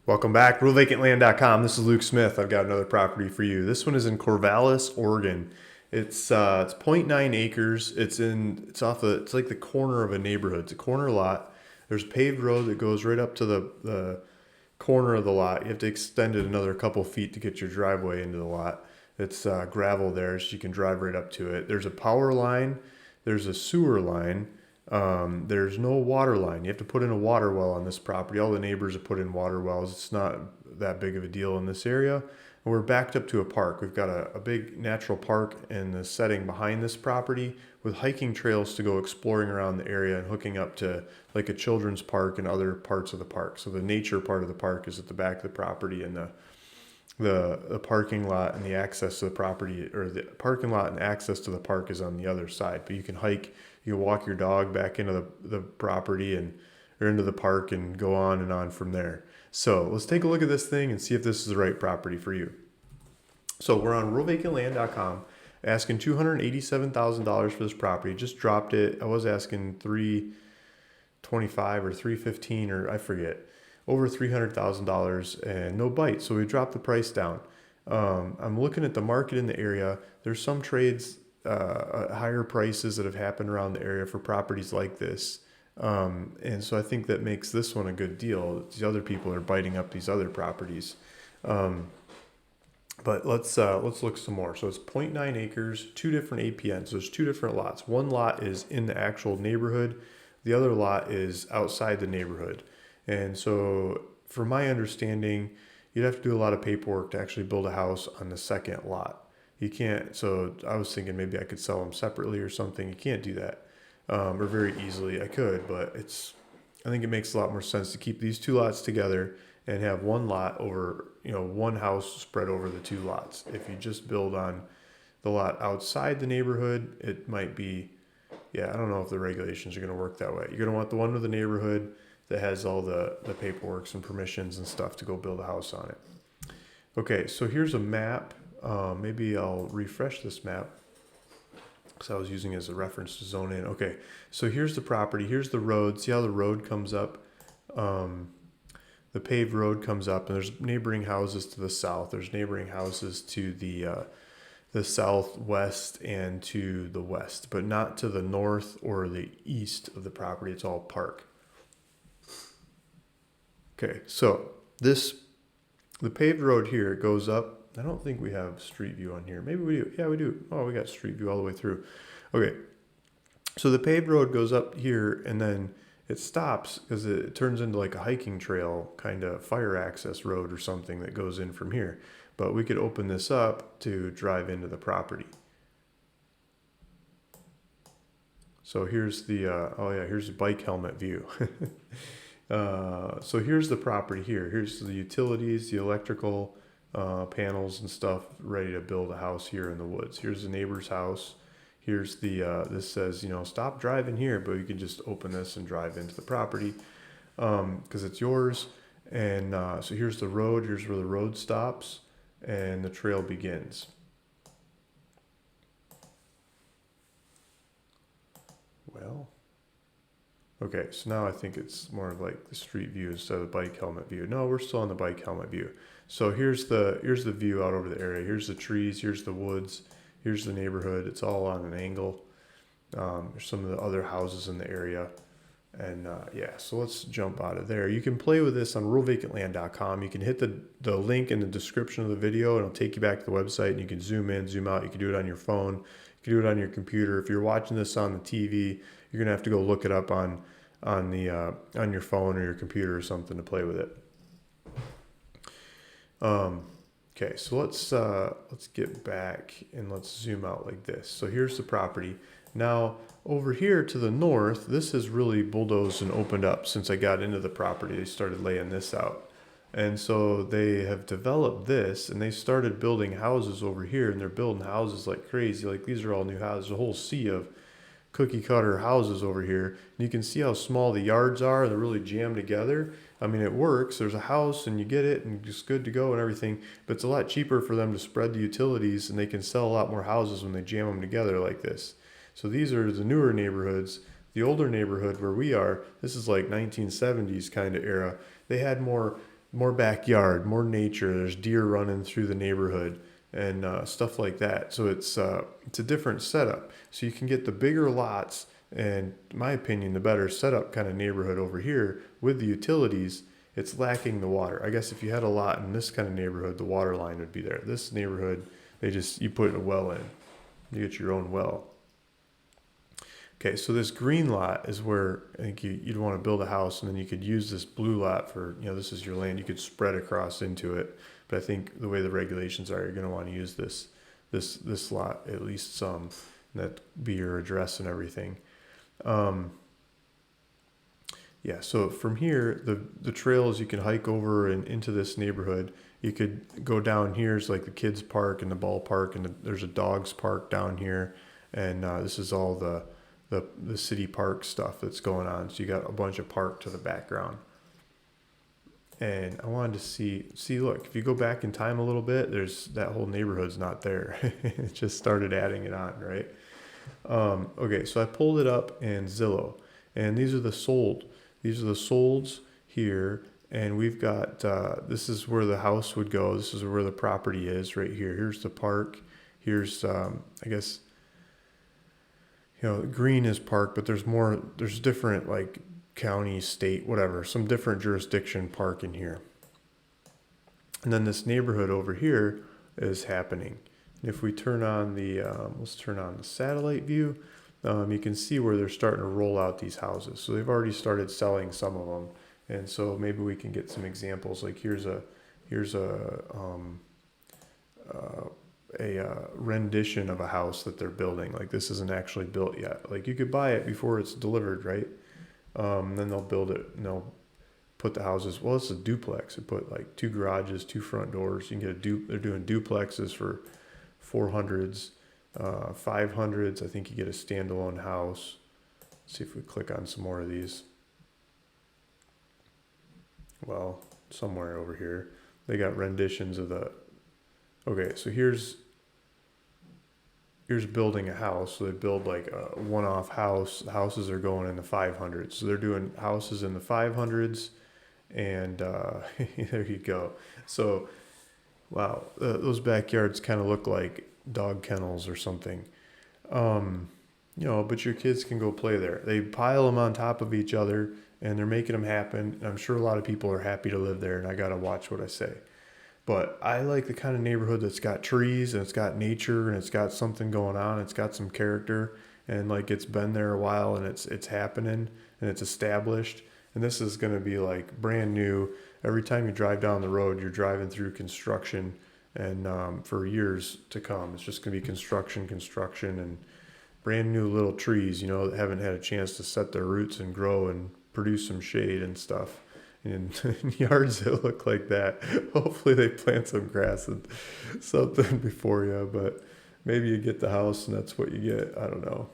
Welcome back, realvacantland.com. This is Luke Smith. I've got another property for you. This one is in Corvallis, Oregon. It's zero point 0.9 acres. It's like the corner of a neighborhood. It's a corner lot. There's a paved road that goes right up to the corner of the lot. You have to extend it another couple feet to get your driveway into the lot. It's gravel there, so you can drive right up to it. There's a power line. There's a sewer line. There's no water line. You have to put in a water well on this property. All the neighbors have put in water wells. It's not that big of a deal in this area. And we're backed up to a park. We've got a big natural park in the setting behind this property with hiking trails to go exploring around the area and hooking up to like a children's park and other parts of the park. So the nature part of the park is at the back of the property, and the parking lot and the access to the property, or the parking lot and access to the park, is on the other side. But you can hike, you can walk your dog back into the property or into the park and go on and on from there. So let's take a look at this thing and see if this is the right property for you. So we're on realvacantland.com, asking $287,000 for this property. Just dropped it. I was asking $325 or $315, or I forget. Over $300,000 and no bite. So we dropped the price down. I'm looking at the market in the area. There's some trades, higher prices that have happened around the area for properties like this. And so I think that makes this one a good deal. These other people are biting up these other properties. But let's look some more. So it's 0.9 acres, 2 different APNs. There's 2 different lots. One lot is in the actual neighborhood. The other lot is outside the neighborhood. And so from my understanding, you'd have to do a lot of paperwork to actually build a house on the second lot. You can't, so I was thinking maybe I could sell them separately or something. You can't do that, or very easily. I could, but I think it makes a lot more sense to keep these 2 lots together and have one lot over, one house spread over the 2 lots. If you just build on the lot outside the neighborhood, it might be, I don't know if the regulations are going to work that way. You're going to want the one with the neighborhood that has all the paperwork and permissions and stuff to go build a house on it. Okay, so here's a map. Maybe I'll refresh this map because I was using it as a reference to zone in. Okay, so here's the property. Here's the road. See how the road comes up? The paved road comes up, and there's neighboring houses to the south. There's neighboring houses to the southwest and to the west, but not to the north or the east of the property. It's all park. Okay, so the paved road here goes up. I don't think we have street view on here. Maybe we do. Yeah, we do. Oh, we got street view all the way through. Okay, so the paved road goes up here, and then it stops because it turns into like a hiking trail, kind of fire access road or something that goes in from here. But we could open this up to drive into the property. So here's here's the bike helmet view. So here's the property here. Here's the utilities, the electrical panels and stuff ready to build a house here in the woods. Here's the neighbor's house. Here's this says, stop driving here, but you can just open this and drive into the property because it's yours. And so here's the road. Here's where the road stops and the trail begins. Well, okay, so now I think it's more of like the street view instead of the bike helmet view. No, we're still on the bike helmet view. So here's the view out over the area. Here's the trees, here's the woods, here's the neighborhood. It's all on an angle. There's some of the other houses in the area. And so let's jump out of there. You can play with this on realvacantland.com. You can hit the link in the description of the video, and it'll take you back to the website, and you can zoom in, zoom out. You can do it on your phone. You can do it on your computer. If you're watching this on the TV, you're gonna have to go look it up on your phone or your computer or something to play with it. Okay, so let's get back and let's zoom out like this. So here's the property. Now over here to the north, this is really bulldozed and opened up since I got into the property. They started laying this out. And so they have developed this, and they started building houses over here, and they're building houses like crazy. Like these are all new houses, a whole sea of cookie cutter houses over here. And you can see how small the yards are. They're really jammed together. I mean, it works. There's a house and you get it and it's good to go and everything, but it's a lot cheaper for them to spread the utilities, and they can sell a lot more houses when they jam them together like this. So these are the newer neighborhoods. The older neighborhood where we are, this is like 1970s kind of era. They had more more backyard, more nature. There's deer running through the neighborhood and stuff like that. So it's a different setup. So you can get the bigger lots and, in my opinion, the better setup kind of neighborhood over here with the utilities. It's lacking the water. I guess if you had a lot in this kind of neighborhood, the water line would be there. This neighborhood, you put a well in. You get your own well. Okay, so this green lot is where I think you'd want to build a house, and then you could use this blue lot for, this is your land. You could spread across into it. But I think the way the regulations are, you're going to want to use this lot at least some, and that be your address and everything. Yeah, so from here, the trails you can hike over and into this neighborhood. You could go down here, it's like the kids' park and the ballpark, and there's a dogs park down here, and this is all the city park stuff that's going on. So you got a bunch of park to the background. And I wanted to see, look, if you go back in time a little bit, that whole neighborhood's not there. It just started adding it on, right? Okay, so I pulled it up in Zillow, and these are the solds here, and we've got, this is where the house would go. This is where the property is right here. Here's the park. Here's, I guess, green is park, but there's different, like, county, state, whatever, some different jurisdiction park in here. And then this neighborhood over here is happening. And if we turn on let's turn on the satellite view, you can see where they're starting to roll out these houses. So they've already started selling some of them. And so maybe we can get some examples. Like here's a rendition of a house that they're building. Like this isn't actually built yet. Like you could buy it before it's delivered, right? Then they'll build it and they'll put the houses. Well, it's a duplex. They put like 2 garages, 2 front doors. You can get they're doing duplexes for 400s, 500s. I think you get a standalone house. Let's see if we click on some more of these. Well, somewhere over here, they got renditions of okay, so here's building a house. So they build like a one-off house. The houses are going in the 500s. So they're doing houses in the 500s, and there you go. So, wow, those backyards kind of look like dog kennels or something. But your kids can go play there. They pile them on top of each other, and they're making them happen. I'm sure a lot of people are happy to live there, and I got to watch what I say. But I like the kind of neighborhood that's got trees and it's got nature and it's got something going on. It's got some character, and like it's been there a while and it's happening and it's established. And this is going to be like brand new. Every time you drive down the road, you're driving through construction, and for years to come, it's just going to be construction, and brand new little trees, that haven't had a chance to set their roots and grow and produce some shade and stuff. In yards that look like that. Hopefully they plant some grass and something before you, but maybe you get the house and that's what you get. I don't know.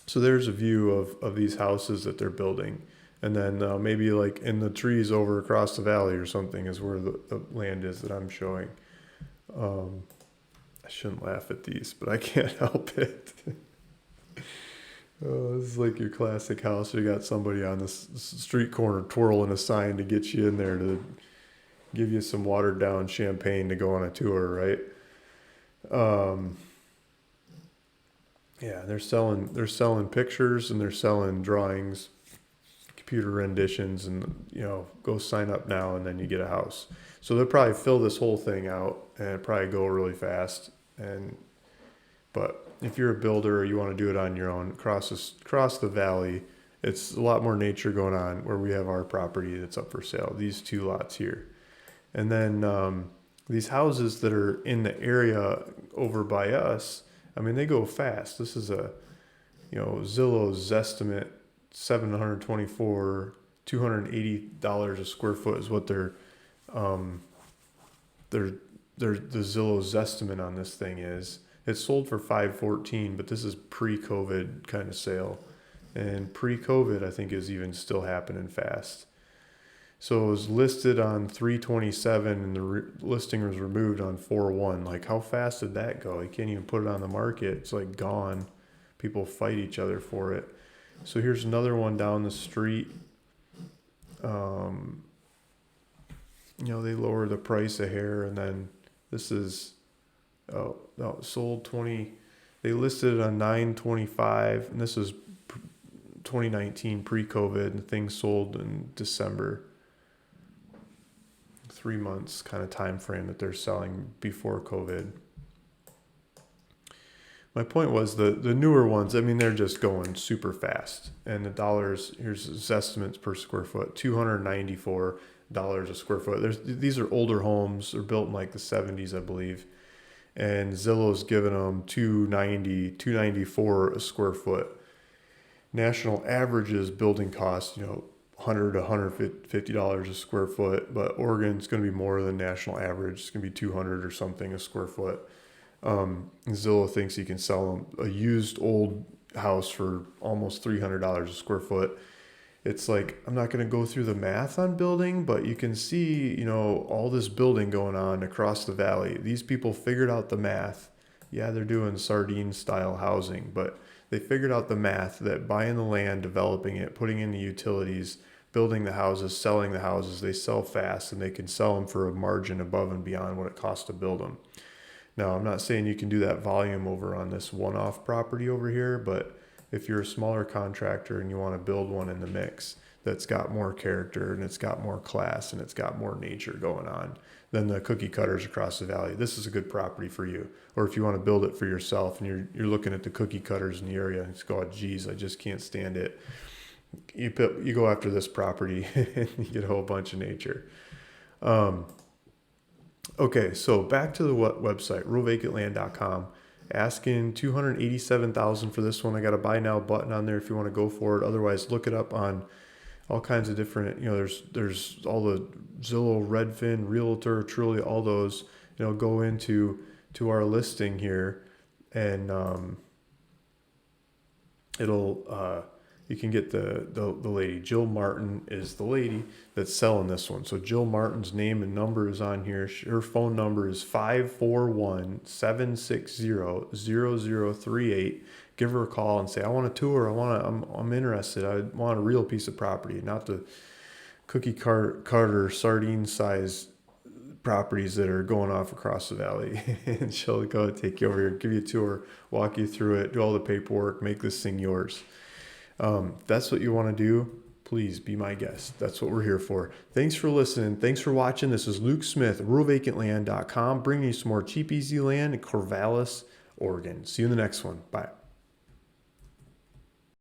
So there's a view of these houses that they're building. And then maybe like in the trees over across the valley or something is where the land is that I'm showing. I shouldn't laugh at these, but I can't help it. Oh, this is like your classic house. You got somebody on the street corner twirling a sign to get you in there to give you some watered down champagne to go on a tour, right? Yeah, they're selling pictures and they're selling drawings, computer renditions, and go sign up now and then you get a house. So they'll probably fill this whole thing out and it'll probably go really fast. But if you're a builder or you want to do it on your own, across the valley, it's a lot more nature going on where we have our property that's up for sale, these 2 lots here. And then these houses that are in the area over by us, I mean, they go fast. This is Zillow's estimate, $724, $280 a square foot is what the Zillow's estimate on this thing is. It's sold for $514, but this is pre-COVID kind of sale. And pre-COVID, I think, is even still happening fast. So it was listed on 3/27, and the listing was removed on 4/1. Like, how fast did that go? You can't even put it on the market. It's like gone. People fight each other for it. So here's another one down the street. They lower the price a hair, and then this is, oh, no, sold 20, they listed it on 9/25, and this was 2019 pre-COVID, and things sold in December. 3 months kind of time frame that they're selling before COVID. My point was the newer ones, I mean, they're just going super fast. And the dollars, here's estimates per square foot, $294 a square foot. These are older homes. They're built in like the 70s, I believe. And Zillow's giving them $294 a square foot. National averages building costs, $100 to $150 a square foot, but Oregon's going to be more than national average. It's going to be $200 or something a square foot. Zillow thinks he can sell them a used old house for almost $300 a square foot. It's like, I'm not going to go through the math on building, but you can see, all this building going on across the valley. These people figured out the math. Yeah, they're doing sardine style housing, but they figured out the math that buying the land, developing it, putting in the utilities, building the houses, selling the houses, they sell fast, and they can sell them for a margin above and beyond what it costs to build them. Now, I'm not saying you can do that volume over on this one-off property over here, but if you're a smaller contractor and you want to build one in the mix that's got more character and it's got more class and it's got more nature going on than the cookie cutters across the valley, this is a good property for you. Or if you want to build it for yourself and you're looking at the cookie cutters in the area and you go, oh, geez, I just can't stand it. You go after this property and you get a whole bunch of nature. Okay, so back to the website, ruralvacantland.com. Asking $287,000 for this one. I got a buy now button on there if you want to go for it. Otherwise, look it up on all kinds of different, there's all the Zillow, Redfin, Realtor, Truly, all those, go into our listing here, and you can get the lady. Jill Martin is the lady that's selling this one. So Jill Martin's name and number is on here. Her phone number is 541-760-0038. Give her a call and say, I want a tour. I'm interested. I want a real piece of property, not the cookie cutter sardine size properties that are going off across the valley. And she'll go take you over here, give you a tour, walk you through it, do all the paperwork, make this thing yours. That's what you want to do. Please be my guest. That's what we're here for. Thanks for listening. Thanks for watching. This is Luke Smith, ruralvacantland.com, bringing you some more cheap, easy land in Corvallis, Oregon. See you in the next one. Bye.